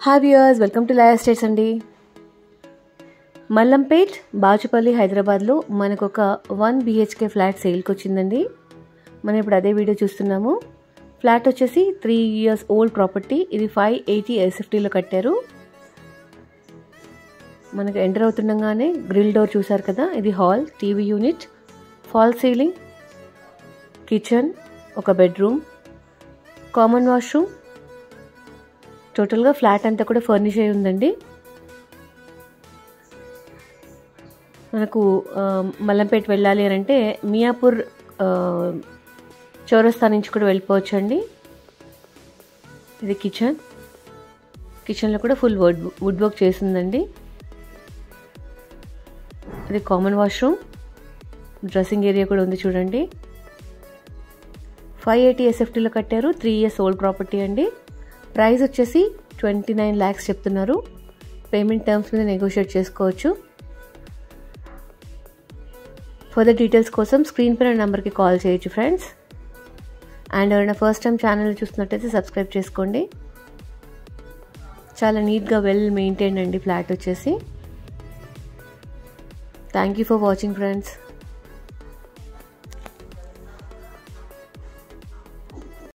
Hi viewers, welcome to Laya estates అండి. మల్లంపేట్, బాచుపల్లి, హైదరాబాద్లో మనకు ఒక 1 BHK ఫ్లాట్ సేల్కి వచ్చిందండి. మనం ఇప్పుడు అదే వీడియో చూస్తున్నాము. ఫ్లాట్ వచ్చేసి 3 years ఓల్డ్ ప్రాపర్టీ. ఇది 580 SFTలో కట్టారు. మనకు ఎంటర్ అవుతుండగానే గ్రిల్ డోర్ చూసారు కదా, ఇది hall, TV unit, fall ceiling, kitchen, ఒక బెడ్రూమ్, కామన్ వాష్రూమ్. టోటల్గా ఫ్లాట్ అంతా కూడా ఫర్నిష్ అయి ఉందండి. మనకు మల్లంపేట వెళ్ళాలి అని అంటే మియాపూర్ చౌరస్తా నుంచి కూడా వెళ్ళిపోవచ్చు అండి. ఇది కిచెన్లో కూడా ఫుల్ వుడ్ వర్క్ చేసిందండి. ఇది కామన్ వాష్రూమ్, డ్రెస్సింగ్ ఏరియా కూడా ఉంది చూడండి. 580 SFTలో కట్టారు. 3 years ఓల్డ్ ప్రాపర్టీ అండి. ప్రైస్ వచ్చేసి 29 lakhs చెప్తున్నారు. పేమెంట్ టర్మ్స్ మీద నెగోషియేట్ చేసుకోవచ్చు. ఫర్దర్ డీటెయిల్స్ కోసం స్క్రీన్ పైన నెంబర్కి కాల్ చేయొచ్చు ఫ్రెండ్స్. అండ్ ఎవరైనా ఫస్ట్ టైం ఛానల్ చూస్తున్నట్టయితే సబ్స్క్రైబ్ చేసుకోండి. చాలా నీట్గా వెల్ మెయింటైన్డ్ అండి ఫ్లాట్ వచ్చేసి. Thank you for watching friends.